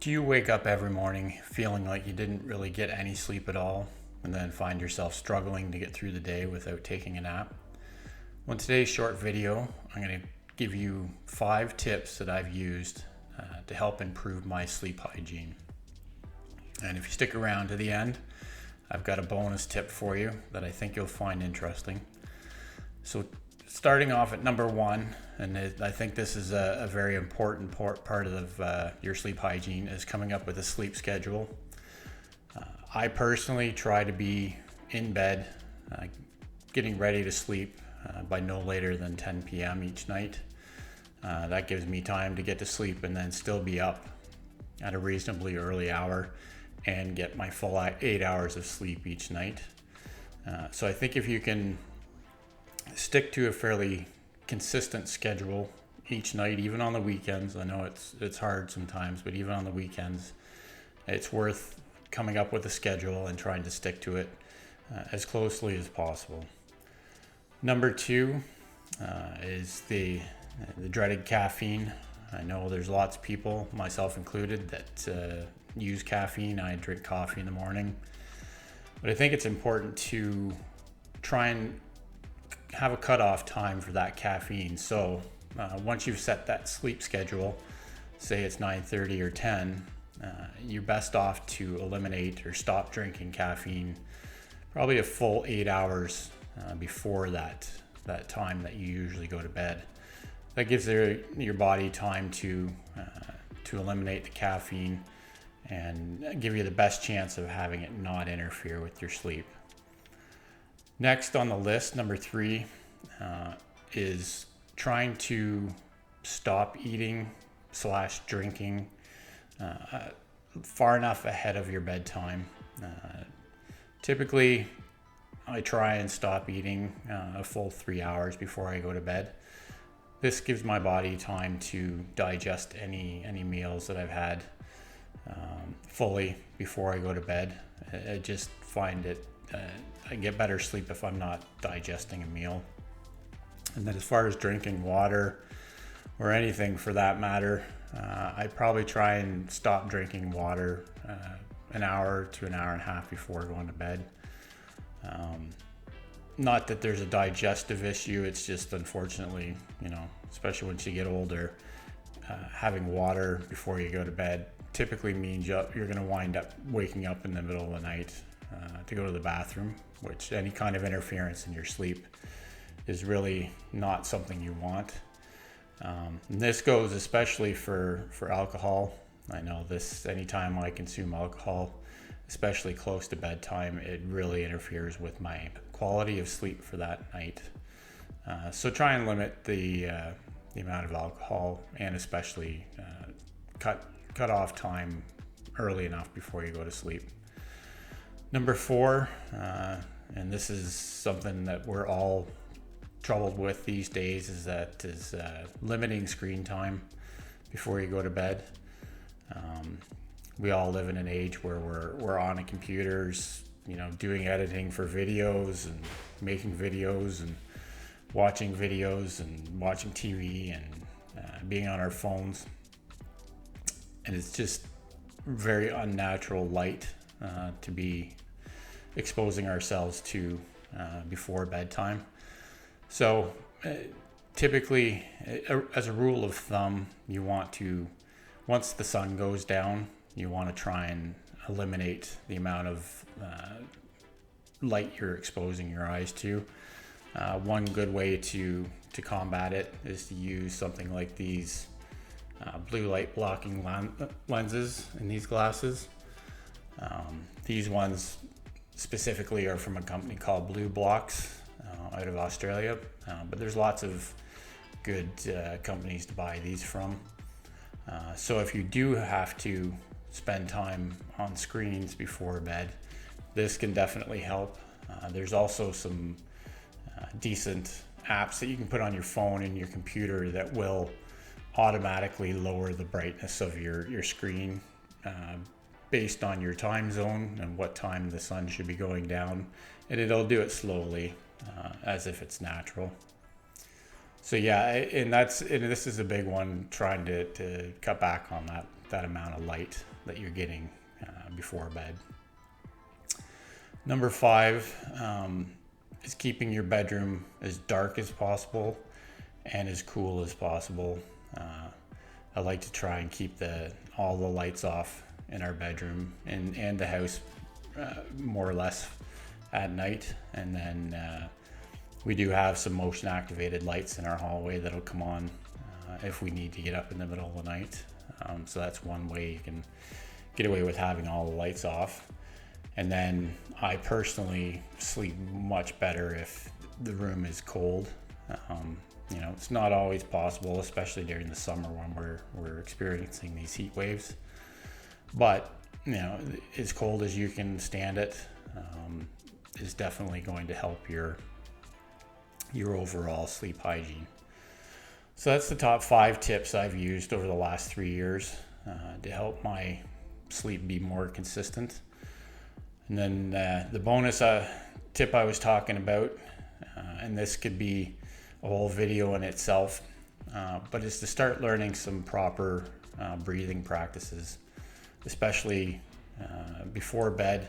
Do you wake up every morning feeling like you didn't really get any sleep at all and then find yourself struggling to get through the day without taking a nap? Well, in today's short video, I'm going to give you 5 tips that I've used to help improve my sleep hygiene. And if you stick around to the end, I've got a bonus tip for you that I think you'll find interesting. So starting off at number 1, and I think this is a very important part of your sleep hygiene, is coming up with a sleep schedule. I personally try to be in bed, getting ready to sleep by no later than 10 p.m. each night. That gives me time to get to sleep and then still be up at a reasonably early hour and get my full 8 hours of sleep each night. So I think if you can stick to a fairly consistent schedule each night, even on the weekends. I know it's hard sometimes, but even on the weekends, it's worth coming up with a schedule and trying to stick to it as closely as possible. Number 2 is the dreaded caffeine. I know there's lots of people, myself included, that use caffeine. I drink coffee in the morning, but I think it's important to try and have a cutoff time for that caffeine. So once you've set that sleep schedule, say it's 9:30 or 10, you're best off to eliminate or stop drinking caffeine probably a full 8 hours before that time that you usually go to bed. That gives your body time to eliminate the caffeine and give you the best chance of having it not interfere with your sleep. Next on the list, number 3, is trying to stop eating / drinking far enough ahead of your bedtime. Typically, I try and stop eating a full 3 hours before I go to bed. This gives my body time to digest any meals that I've had fully before I go to bed. I just find it I get better sleep if I'm not digesting a meal. And then as far as drinking water or anything for that matter, I probably try and stop drinking water an hour to an hour and a half before going to bed. Not that there's a digestive issue, it's just unfortunately, especially once you get older, having water before you go to bed typically means you're going to wind up waking up in the middle of the night to go to the bathroom, which any kind of interference in your sleep is really not something you want. And this goes especially for alcohol. I know this, anytime I consume alcohol, especially close to bedtime, it really interferes with my quality of sleep for that night. So try and limit the amount of alcohol, and especially cut off time early enough before you go to sleep. Number 4, and this is something that we're all troubled with these days, is limiting screen time before you go to bed. We all live in an age where we're on a computers, doing editing for videos and making videos and watching TV and being on our phones. And it's just very unnatural light to be exposing ourselves to before bedtime. So typically, as a rule of thumb, you want to, once the sun goes down, you want to try and eliminate the amount of light you're exposing your eyes to. One good way to combat it is to use something like these blue light blocking lenses in these glasses. These ones specifically are from a company called Blue Blocks out of Australia, but there's lots of good companies to buy these from. So if you do have to spend time on screens before bed, this can definitely help. There's also some decent apps that you can put on your phone and your computer that will automatically lower the brightness of your screen based on your time zone and what time the sun should be going down, and it'll do it slowly as if it's natural. So yeah, and this is a big one, trying to cut back on that that amount of light that you're getting before bed. Number 5 is keeping your bedroom as dark as possible and as cool as possible. I like to try and keep all the lights off in our bedroom and the house more or less at night, and then we do have some motion activated lights in our hallway that'll come on if we need to get up in the middle of the night. So that's one way you can get away with having all the lights off. And then I personally sleep much better if the room is cold. It's not always possible, especially during the summer when we're experiencing these heat waves. But as cold as you can stand it is definitely going to help your overall sleep hygiene. So that's the top 5 tips I've used over the last 3 years to help my sleep be more consistent. And then the bonus tip I was talking about, and this could be a whole video in itself, but is to start learning some proper breathing practices, especially before bed,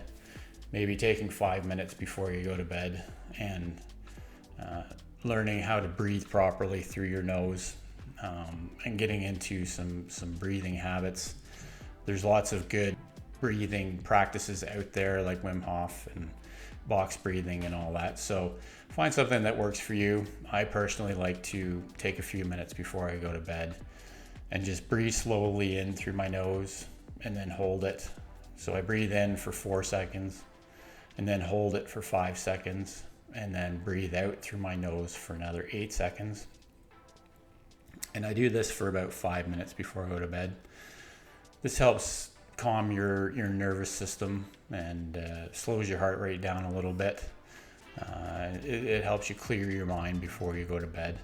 maybe taking 5 minutes before you go to bed and learning how to breathe properly through your nose, and getting into some breathing habits. There's lots of good breathing practices out there like Wim Hof and box breathing and all that. So find something that works for you. I personally like to take a few minutes before I go to bed and just breathe slowly in through my nose and then hold it. So I breathe in for 4 seconds and then hold it for 5 seconds and then breathe out through my nose for another 8 seconds. And I do this for about 5 minutes before I go to bed. This helps calm your nervous system and slows your heart rate down a little bit. It helps you clear your mind before you go to bed.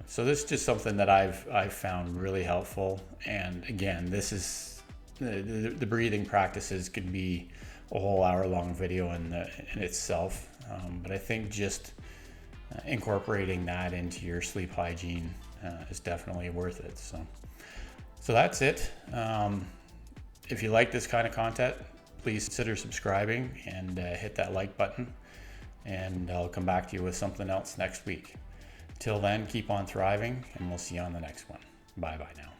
So this is just something that I've found really helpful. And again, this is the breathing practices could be a whole hour-long video in itself. But I think just incorporating that into your sleep hygiene is definitely worth it. So that's it. If you like this kind of content, please consider subscribing and hit that like button. And I'll come back to you with something else next week. Till then, keep on thriving, and we'll see you on the next one. Bye-bye now.